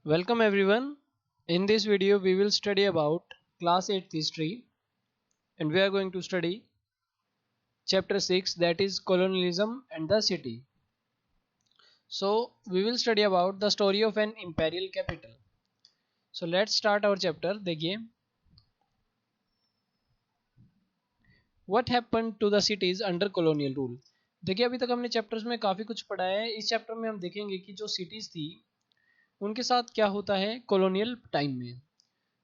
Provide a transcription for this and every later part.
Welcome everyone. In this video we will study about class 8 history and we are going to study chapter 6, that is colonialism and the city. So we will study about the story of an imperial capital. So let's start our chapter. देखिए what happened to the cities under colonial rule. देखिए अभी तक हमने chapters में काफ़ी कुछ पढ़ा है. इस चैप्टर में हम देखेंगे कि जो सिटीज़ थी उनके साथ क्या होता है colonial टाइम में.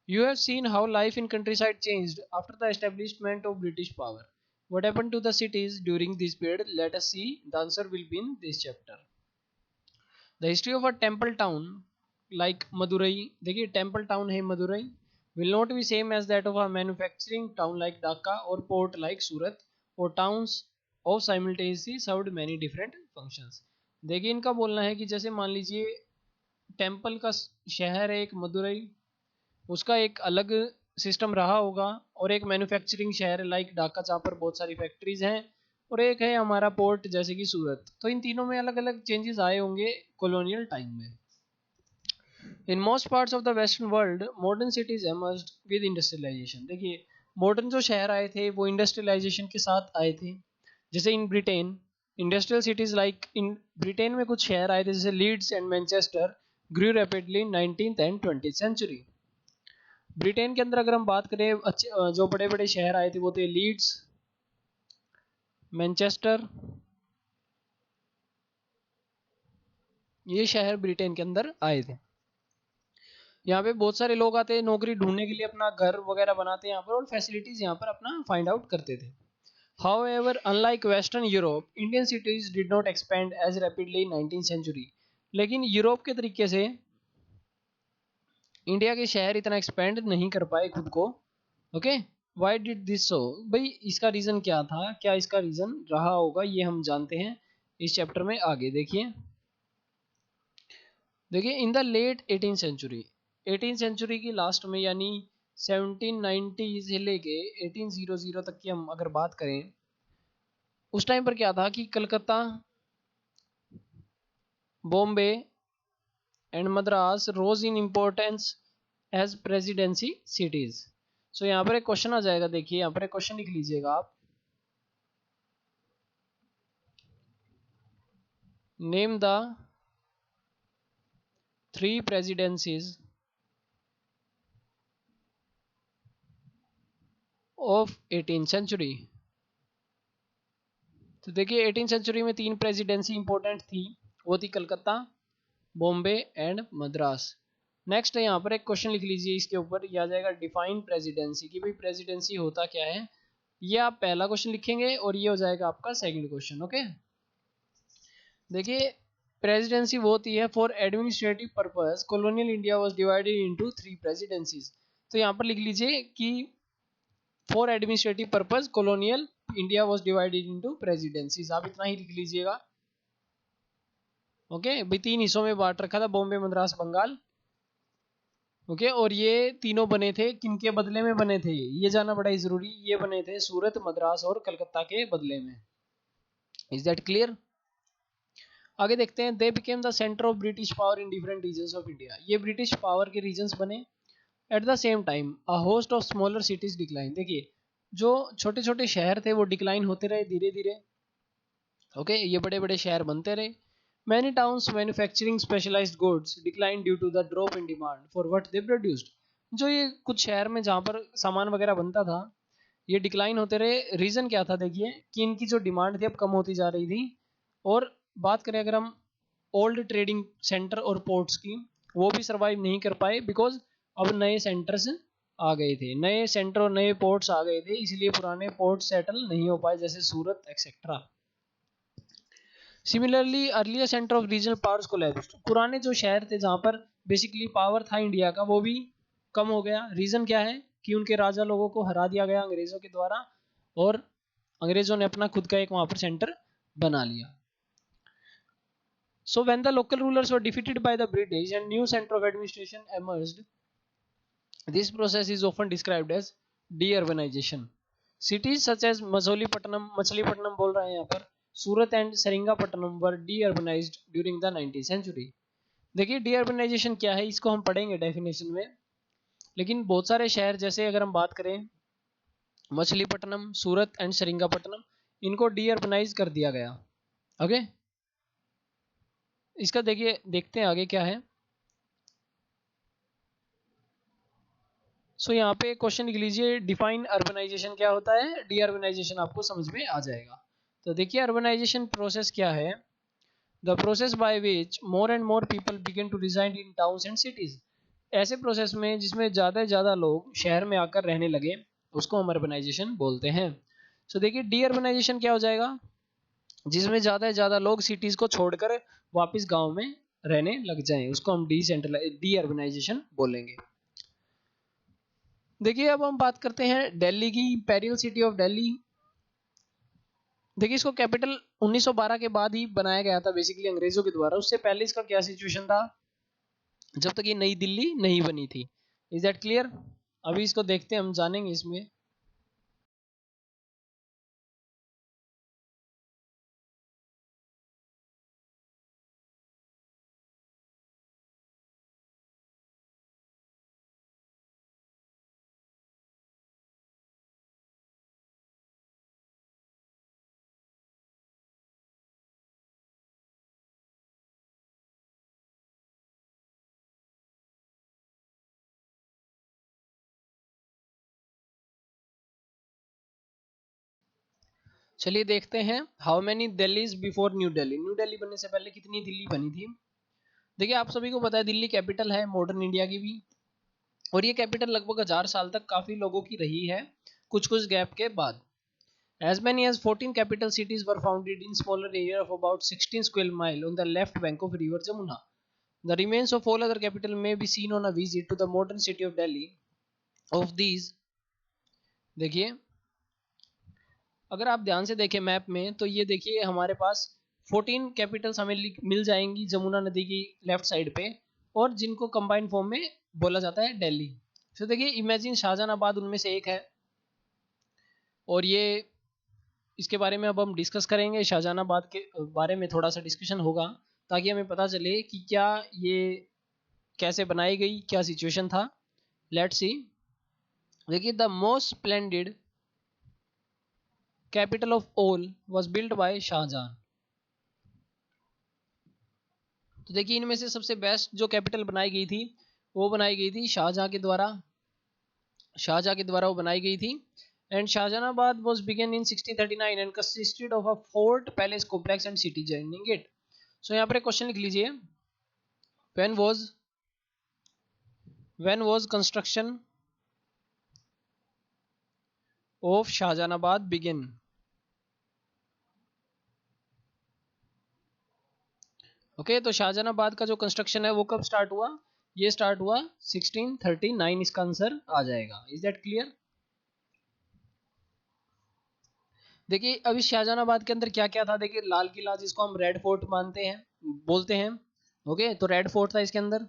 You have seen how life in countryside changed after the establishment of British power. What happened to the cities during this period? Let us see. The answer will be in this chapter. The history of a temple town like Madurai, देखिए temple town है Madurai, will not be same as that of a manufacturing town like Dhaka or port like Surat or towns of simultaneously served many different functions. देखिए इनका बोलना है कि जैसे मान लीजिए टेम्पल का शहर है एक मदुरई, उसका एक अलग सिस्टम रहा होगा और एक मैन्युफैक्चरिंग शहर लाइक ढाका जहाँ पर बहुत सारी फैक्ट्रीज हैं और एक है हमारा पोर्ट जैसे कि सूरत. तो इन तीनों में अलग अलग चेंजेस आए होंगे कॉलोनियल टाइम में. In most parts of the western world modern cities emerged with industrialisation. देखिए मॉडर्न जो शहर आए थे वो इंडस्ट्रियलाइजेशन के साथ आए थे. जैसे in Britain industrial cities like in Britain में कुछ शहर आए थे जैसे Leeds and Manchester grew rapidly in 19th and 20th century. Britain के अंदर अगर हम बात करें अच्छे जो बड़े बड़े शहर आए थे वो थे लीड्स, मैनचेस्टर, ये शहर ब्रिटेन के अंदर आए थे. यहाँ पे बहुत सारे लोग आते हैं नौकरी ढूंढने के लिए, अपना घर वगैरह बनाते हैं यहाँ पर और फैसिलिटीज यहाँ पर अपना फाइंड आउट करते थे. However, unlike Western Europe, Indian cities did not expand as rapidly in 19th century. लेकिन यूरोप के तरीके से इंडिया के शहर इतना एक्सपेंड नहीं कर पाए खुद को. Okay, why did this so? भाई इसका रीज़न क्या था, क्या इसका रीज़न रहा होगा, ये हम जानते हैं इस चैप्टर में. आगे देखिए in the late 18th century की लास्ट में यानी 1790 से लेके 1800 तक की हम अगर बात करें, उस टाइम पर क्या था कि Calcutta, Bombay and Madras rose in importance as presidency cities. So यहाँ पर एक क्वेश्चन आ जाएगा. देखिए यहाँ पर एक क्वेश्चन लिख लीजिएगा आप. Name the 3 presidencies of 18th century. तो देखिए 18th सेंचुरी में 3 प्रेसिडेंसी इंपॉर्टेंट थी, वो थी कलकत्ता, बॉम्बे एंड मद्रास. नेक्स्ट है यहाँ पर एक क्वेश्चन लिख लीजिए इसके ऊपर, यह आ जाएगा डिफाइन प्रेसिडेंसी, कि भाई प्रेसिडेंसी होता क्या है. ये आप पहला क्वेश्चन लिखेंगे और ये हो जाएगा आपका सेकंड क्वेश्चन. ओके, देखिए प्रेसिडेंसी वो होती है for administrative purpose colonial India was divided into 3 presidencies. तो यहाँ पर लिख लीजिए कि for administrative purpose colonial India was divided into presidencies. आप इतना ही लिख लीजिएगा. ओके भाई 3 हिस्सों में बांट रखा था, बॉम्बे, मद्रास, बंगाल. ओके, और ये तीनों बने थे किनके बदले में बने थे, ये जानना बड़ा ही जरूरी. ये बने थे सूरत, मद्रास और कलकत्ता के बदले में. Is that clear? आगे देखते हैं. They became the centre of British power in different regions of India. ये ब्रिटिश पावर के रीजन्स बने. At the same time a host of smaller cities decline. देखिए जो छोटे छोटे शहर थे वो डिक्लाइन होते रहे धीरे धीरे. ओके, ये बड़े बड़े शहर बनते रहे. Many towns manufacturing specialised goods decline due to the drop in demand for what they produced. जो ये कुछ शहर में जहाँ पर सामान वगैरह बनता था ये डिक्लाइन होते रहे. रीज़न क्या था? देखिए कि इनकी जो डिमांड थी अब कम होती जा रही थी. और बात करें अगर हम ओल्ड ट्रेडिंग सेंटर और पोर्ट्स की, वो भी सर्वाइव नहीं कर पाए बिकॉज अब नए सेंटर्स आ गए थे, नए सेंटर और नए पोर्ट्स आ गए थे, इसलिए पुराने पोर्ट सेटल नहीं हो पाए जैसे Surat etcetera. Similarly earlier centre of regional powers collapsed. पुराने जो शहर थे जहाँ पर बेसिकली पावर था इंडिया का वो भी कम हो गया. रीज़न क्या है कि उनके राजा लोगों को हरा दिया गया अंग्रेज़ों के द्वारा और अंग्रेज़ों ने अपना खुद का एक वहाँ पर सेंटर बना लिया. So when the local rulers were defeated by the British and new center of administration emerged, this process is often described as de-urbanization. Cities such as Machilipatnam बोल रहे हैं यहाँ पर, Surat and Seringapatam were de-urbanized during the 19th century. देखिए de urbanisation क्या है इसको हम पढ़ेंगे डेफिनेशन में, लेकिन बहुत सारे शहर जैसे अगर हम बात करें मछलीपट्टनम, सूरत एंड श्रीरंगपट्टनम, इनको डी अर्बनाइज कर दिया गया। ओके, इसका देखिए देखते हैं आगे क्या है। सो यहाँ पे क्वेश्चन लिख लीजिए, डिफाइन अर्बनाइजेशन क्या होता है, डी अर्बनाइजेशन आपको समझ में आ जाएगा। तो देखिए अर्बनाइजेशन प्रोसेस क्या है, the process by which more and more people begin to reside in towns and cities. ऐसे प्रोसेस में जिसमें ज़्यादा से ज़्यादा लोग शहर में आकर रहने लगे उसको हम अर्बनाइजेशन बोलते हैं। सो देखिए डी अर्बनाइजेशन क्या हो जाएगा, जिसमें ज़्यादा से ज़्यादा लोग सिटीज़ को छोड़कर वापस गाँव में रहने लग जाएं, उसको हम डी अर्बनाइजेशन बोलेंगे। देखिए अब हम बात करते हैं दिल्ली की, इंपीरियल सिटी ऑफ दिल्ली। देखिए इसको कैपिटल 1912 के बाद ही बनाया गया था बेसिकली अंग्रेजों के द्वारा। उससे पहले इसका क्या सिचुएशन था जब तक ये नई दिल्ली नहीं बनी थी। Is that clear? अभी इसको देखते हैं, हम जानेंगे इसमें। चलिए देखते हैं, how many Delhi's before new Delhi. New Delhi बनने से पहले कितनी दिल्ली बनी थी। देखिए आप सभी को पता है दिल्ली कैपिटल है मॉडर्न इंडिया की भी, और ये कैपिटल लगभग 1000 साल तक काफी लोगों की रही है कुछ कुछ गैप के बाद। As many as 14 capital cities were founded in smaller area of about 16 square mile on the left bank of river Jamuna. The remains of all other capital may be seen on a visit to the modern city of Delhi. Of these, देखिए अगर आप ध्यान से देखें map में तो ये देखिए हमारे पास 14 कैपिटल्स हमें मिल जाएंगी जमुना नदी की लेफ्ट साइड पे, और जिनको कंबाइंड फॉर्म में बोला जाता है दिल्ली। तो देखिए इमेजिन शाहजहानाबाद उनमें से एक है, और ये इसके बारे में अब हम डिस्कस करेंगे। शाहजहानाबाद के बारे में थोड़ा सा डिस्कशन होगा ताकि हमें पता चले कि क्या ये कैसे बनाई गई, क्या सिचुएशन था। Let's see. देखिए the most splendid capital of all was built by Shahjahan. तो देखिए इनमें से सबसे बेस्ट जो कैपिटल बनाई गई थी वो बनाई गई थी शाहजहां के द्वारा। शाहजहां के द्वारा वो बनाई गई थी। And Shahjahanabad was begun in 1639 and consisted of a fort, palace complex and city joining it. So यहाँ पर एक क्वेश्चन लिख लीजिए, when was construction of Shahjahanabad begin? Okay तो शाहजहानाबाद का जो कंस्ट्रक्शन है वो कब स्टार्ट हुआ, ये स्टार्ट हुआ 1639, इसका आंसर आ जाएगा। Is that clear? देखिए अभी शाहजहानाबाद के अंदर क्या क्या था, देखिए लाल किला जिसको हम रेड फोर्ट मानते हैं बोलते हैं। ओके तो रेड फोर्ट था इसके अंदर।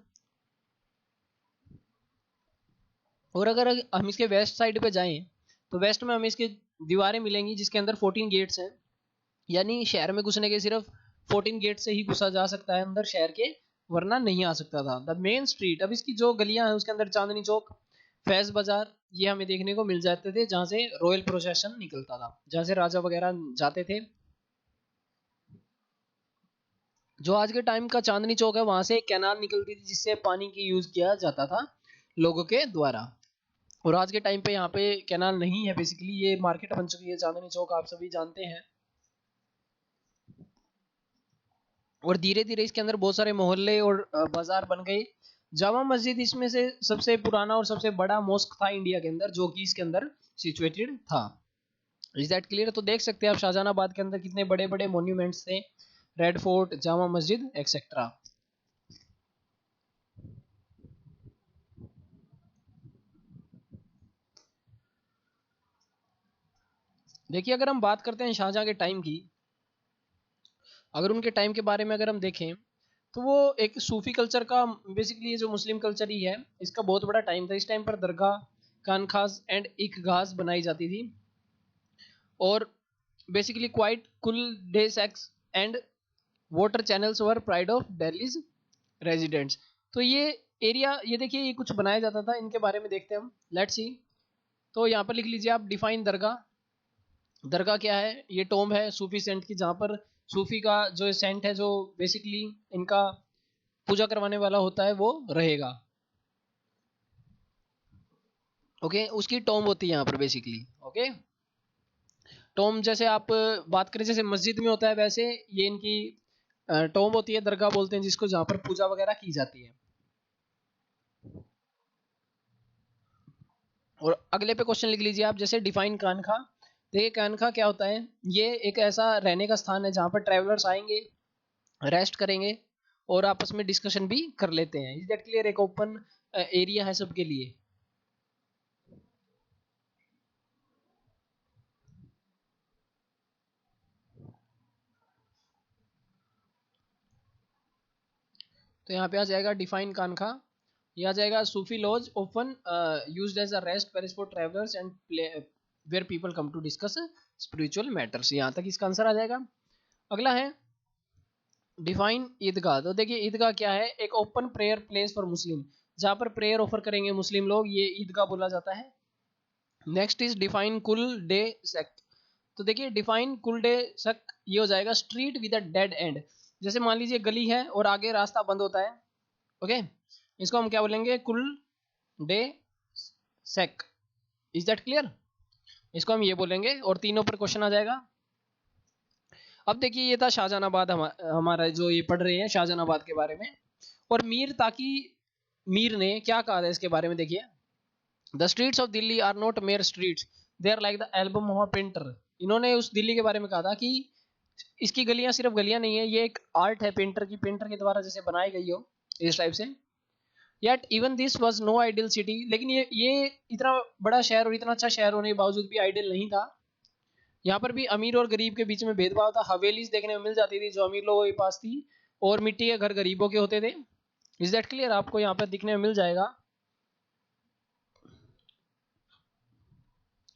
और अगर हम इसके वेस्ट साइड पे जाएं तो वेस्ट में हमें इसकी दीवारें मिलेंगी जिसके अंदर 14 गेट्स हैं, यानी शहर में घुसने के सिर्फ 14 गेट से ही घुसा जा सकता है अंदर शहर के, वरना नहीं आ सकता था। द मेन स्ट्रीट, अब इसकी जो गलियां हैं उसके अंदर चांदनी चौक, फैज बाजार, ये हमें देखने को मिल जाते थे जहां से रॉयल प्रोसेशन निकलता था, जहां से राजा वगैरह जाते थे। जो आज के टाइम का चांदनी चौक है वहां से एक कैनाल निकलती थी जिससे पानी की यूज किया जाता था लोगों के द्वारा। और आज के टाइम पे यहाँ पे कैनाल नहीं है, बेसिकली ये मार्केट बन चुकी है चांदनी चौक, आप सभी जानते हैं। और धीरे धीरे इसके अंदर बहुत सारे मोहल्ले और बाजार बन गए। जामा मस्जिद इसमें से सबसे पुराना और सबसे बड़ा मॉस्क था इंडिया के अंदर, जो कि इसके अंदर सिचुएटेड था। Is that clear? तो देख सकते हैं आप शाहजहानाबाद के अंदर कितने बड़े बड़े मॉन्यूमेंट्स थे, red fort, Jama Masjid etcetera. देखिए अगर हम बात करते हैं शाहजहां के टाइम की, अगर उनके टाइम के बारे में अगर हम देखें तो वो एक सूफी कल्चर का, बेसिकली ये जो मुस्लिम कल्चर ही है इसका बहुत बड़ा टाइम था। इस टाइम पर दरगाह, खानखास एंड इकगाज बनाई जाती थी, और बेसिकली क्वाइट कुल day sex and water channels were pride of Delhi's residents. तो ये एरिया, ये देखिए ये कुछ बनाया जाता था, इनके बारे में देखते हैं हम, लेट्स सी। तो यहाँ पर लिख लीजिए आप डिफाइन दरगाह। दरगाह क्या है? ये टोम है सूफी सेंट की, जहाँ पर सूफी का जो सेंट है, जो बेसिकली इनका पूजा करवाने वाला होता है, वो रहेगा। ओके, उसकी टोम होती है यहाँ पर बेसिकली। ओके, टोम जैसे आप बात करें जैसे मस्जिद में होता है, वैसे ये इनकी टोम होती है, दरगाह बोलते हैं जिसको, जहाँ पर पूजा वगैरह की जाती है। और अगले पे क्वेश्चन लिख लीजिए आप, जैसे डिफाइन खानखा। देखिए खानखा क्या होता है? ये एक ऐसा रहने का स्थान है जहाँ पर ट्रैवलर्स आएंगे, रेस्ट करेंगे और आपस में डिस्कशन भी कर लेते हैं। Is that clear? एक ओपन एरिया है सबके लिए। तो यहाँ पे आ जाएगा डिफाइन खानखा। ये आ जाएगा Sufi lodge often used as a rest place for travellers and where people come to discuss spiritual matters. यहाँ तक इसका आंसर आ जाएगा। अगला है डिफाइन ईदगाह। तो देखिए ईदगाह क्या है? एक open prayer place for Muslim, जहाँ पर प्रेयर ऑफर करेंगे मुस्लिम लोग, ये ईदगाह बोला जाता है। नेक्स्ट इज डिफाइन कुल डे सेक। तो देखिए डिफाइन कुल डे सक, ये हो जाएगा street with a dead and. जैसे मान लीजिए गली है और आगे रास्ता बंद होता है। ओके, इसको हम क्या बोलेंगे? Cul de sac. Is that clear? इसको हम ये बोलेंगे और तीनों पर क्वेश्चन आ जाएगा। अब देखिए ये था शाहजहानाबाद, हमारा जो ये पढ़ रहे हैं शाहजहानाबाद के बारे में। और मीर ताकि मीर ने क्या कहा था इसके बारे में, देखिए the streets of Delhi are not mere streets, they are like the album of a painter. इन्होंने उस दिल्ली के बारे में कहा था कि इसकी गलियां सिर्फ गलियां नहीं है, ये एक आर्ट है पेंटर की, पेंटर के द्वारा जैसे बनाई गई हो इस टाइप से। Yet even this was no ideal city, लेकिन ये इतना बड़ा शहर और इतना अच्छा शहर होने के बावजूद भी आइडियल नहीं था। यहाँ पर भी अमीर और गरीब के बीच में भेदभाव था। हवेलीज देखने में मिल जाती थी जो अमीर लोगों के पास थी, और मिट्टी के घर गरीबों के होते थे। Is that clear? आपको यहाँ पर दिखने में मिल जाएगा।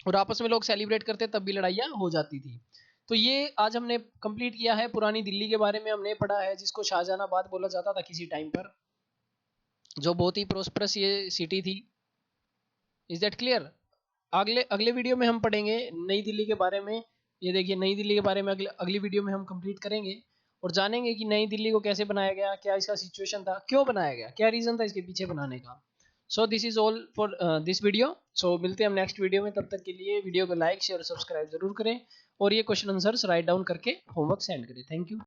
और आपस में लोग सेलिब्रेट करते तब भी लड़ाइयाँ हो जाती थी। तो ये आज हमने कंप्लीट किया है, पुरानी दिल्ली के बारे में हमने पढ़ा है, जिसको शाहजहानाबाद बोला जाता था किसी टाइम पर, जो बहुत ही प्रोस्परस ये सिटी थी। Is that clear? अगले अगले वीडियो में हम पढ़ेंगे नई दिल्ली के बारे में। ये देखिए नई दिल्ली के बारे में अगली वीडियो में हम कंप्लीट करेंगे और जानेंगे कि नई दिल्ली को कैसे बनाया गया, क्या इसका सिचुएशन था, क्यों बनाया गया, क्या रीजन था इसके पीछे बनाने का। So this is all for this video. So मिलते हैं हम नेक्स्ट वीडियो में, तब तक के लिए वीडियो को लाइक शेयर और सब्सक्राइब जरूर करें, और ये क्वेश्चन आंसर्स राइट डाउन करके होमवर्क सेंड करें। Thank you.